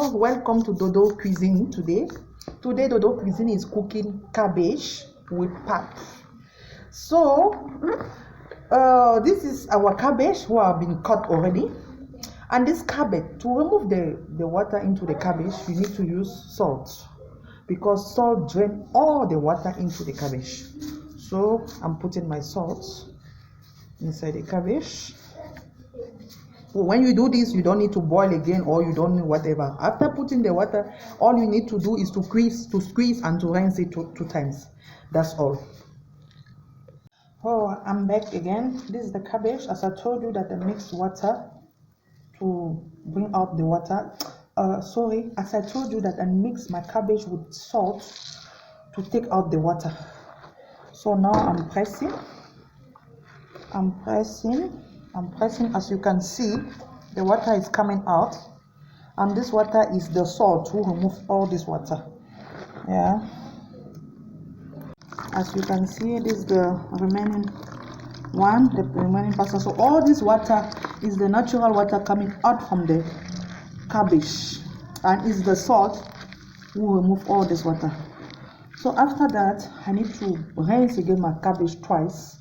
Hello, welcome to Dodo Cuisine today. Today Dodo Cuisine is cooking cabbage with pap. So this is our cabbage who have been cut already. And this cabbage, to remove the water into the cabbage, you need to use salt, because salt drains all the water into the cabbage. So I'm putting my salt inside the cabbage. When you do this, you don't need to boil again, or you don't need whatever. After putting the water, all you need to do is to squeeze and to rinse it two times. That's all. Oh, I'm back again. This is the cabbage. As I told you that I mixed water to bring out the water. As I told you that I mixed my cabbage with salt to take out the water. So now I'm pressing. As you can see, the water is coming out, and this water is the salt to remove all this water. Yeah, as you can see, this is the remaining parcel. So all this water is the natural water coming out from the cabbage, and it's the salt who remove all this water. So after that, I need to rinse again my cabbage twice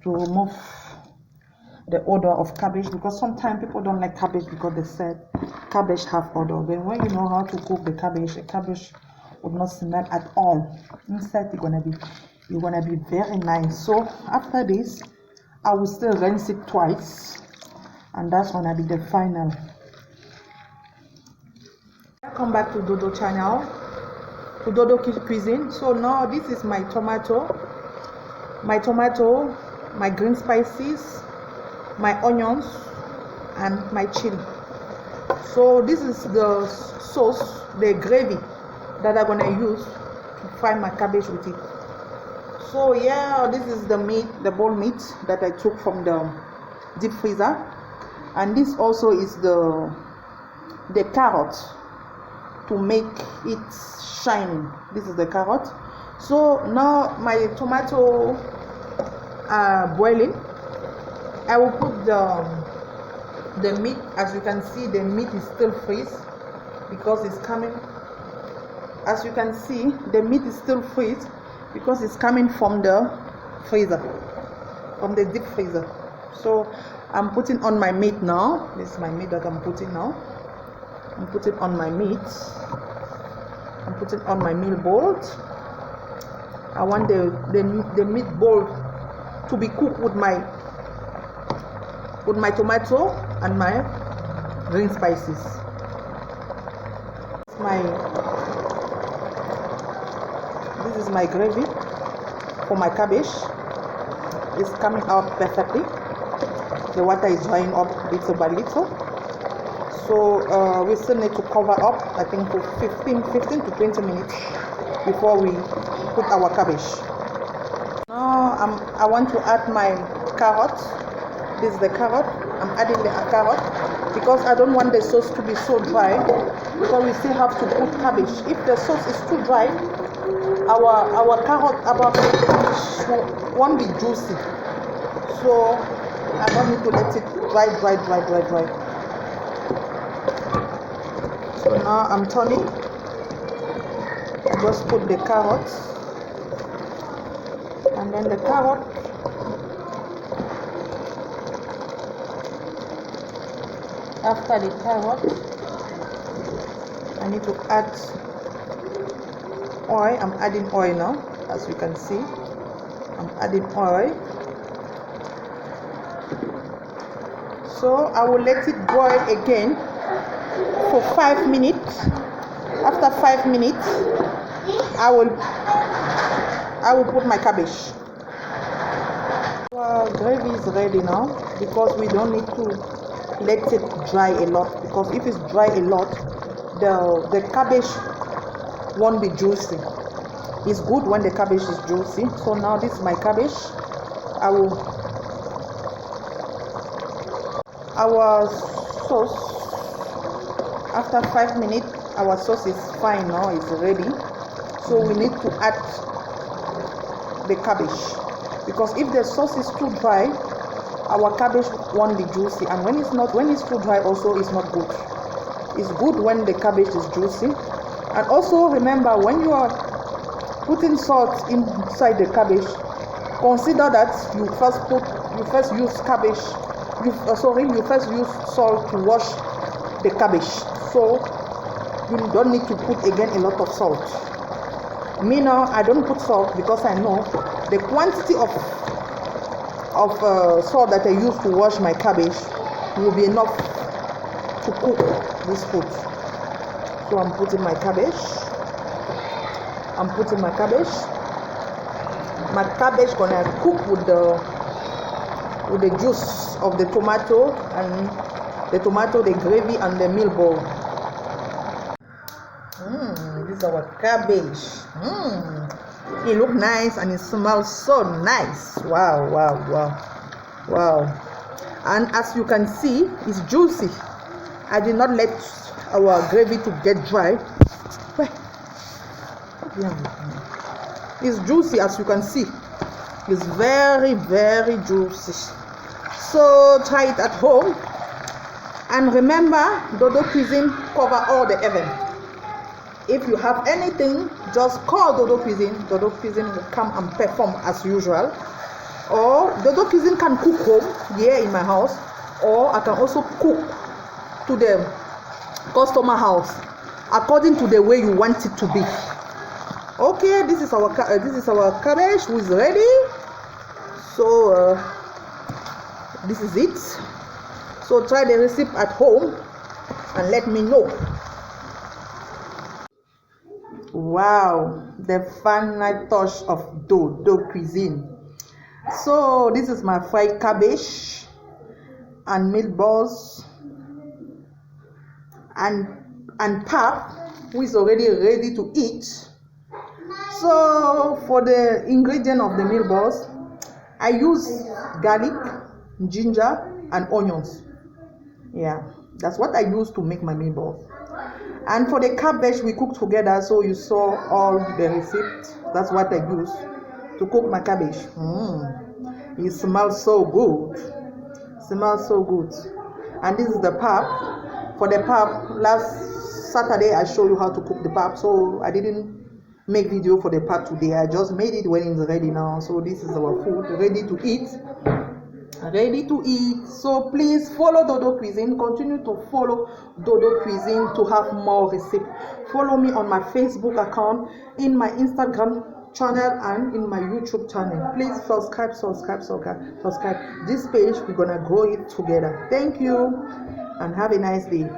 to remove the odor of cabbage, because sometimes people don't like cabbage because they said cabbage have odor. But when you know how to cook the cabbage would not smell at all. Instead, it's gonna be very nice. So after this, I will still rinse it twice, and that's gonna be the final. Welcome back to Dodo channel, to Dodo Cuisine. So now this is my tomato, my green spices, my onions, and my chili. So this is the sauce, the gravy that I'm gonna use to fry my cabbage with it. So yeah, this is the meat, the boiled meat that I took from the deep freezer, and this also is the carrot to make it shine. This is the carrot. So now my tomato are boiling. I will put the meat. As you can see, the meat is still freeze because it's coming. As you can see, the meat is still freeze because it's coming from the freezer, from the deep freezer. So I'm putting on my meat now. This is my meat that I'm putting now. I'm putting on my meat. I'm putting on my meal bowl. I want the meat bowl to be cooked with my tomato and my green spices. This is my gravy for my cabbage. It's coming out perfectly. The water is drying up little by little. So we still need to cover up, I think, for 15 to 20 minutes before we put our cabbage. Now I want to add my carrot. This is the carrot. I'm adding the carrot because I don't want the sauce to be so dry, because we still have to put cabbage. If the sauce is too dry, our cabbage won't be juicy. So I don't need to let it dry. So now I'm turning. Just put the carrots, and then the carrot. After the carrot, I need to add oil. I'm adding oil now. As you can see, I'm adding oil. So I will let it boil again for 5 minutes. After 5 minutes, I will put my cabbage. Our gravy is ready now, because we don't need to let it dry a lot, because if it's dry a lot, the cabbage won't be juicy. It's good when the cabbage is juicy. So now this is my cabbage. Our sauce, after 5 minutes, our sauce is fine now, it's ready. So we need to add the cabbage, because if the sauce is too dry, our cabbage won't be juicy, and when it's too dry also, it's not good. It's good when the cabbage is juicy. And also remember, when you are putting salt inside the cabbage, consider that you first use cabbage. You first use salt to wash the cabbage. So you don't need to put again a lot of salt. Me now, I don't put salt because I know the quantity of salt that I use to wash my cabbage will be enough to cook this food. So I'm putting my cabbage. My cabbage gonna cook with the juice of the tomato and the gravy and the meal ball. This is our cabbage. It looks nice and it smells so nice. Wow. And as you can see, it's juicy. I did not let our gravy to get dry. It's juicy, as you can see. It's very, very juicy. So try it at home. And remember, Dodo Cuisine cover all the events. If you have anything, just call Dodo Cuisine. Dodo Cuisine will come and perform as usual. Or Dodo Cuisine can cook home here in my house, or I can also cook to the customer house according to the way you want it to be. Okay, this is our cabbage who is ready. So this is it. So try the recipe at home and let me know. Wow, the final touch of Dodo Cuisine. So this is my fried cabbage and meatballs and pap, who is already ready to eat. So for the ingredient of the meatballs, I use garlic, ginger, and onions. Yeah, that's what I use to make my meatballs. And for the cabbage, we cook together, so you saw all the receipts. That's what I use to cook my cabbage. It smells so good. And this is the pap. For the pap, last Saturday I showed you how to cook the pap, so I didn't make video for the pap today. I just made it when it's ready now. So this is our food, ready to eat. So please follow Dodo Cuisine. Continue to follow Dodo Cuisine to have more recipes. Follow me on my Facebook account, in my Instagram channel, and in my YouTube channel. Please subscribe. This page, we're gonna grow it together. Thank you and have a nice day.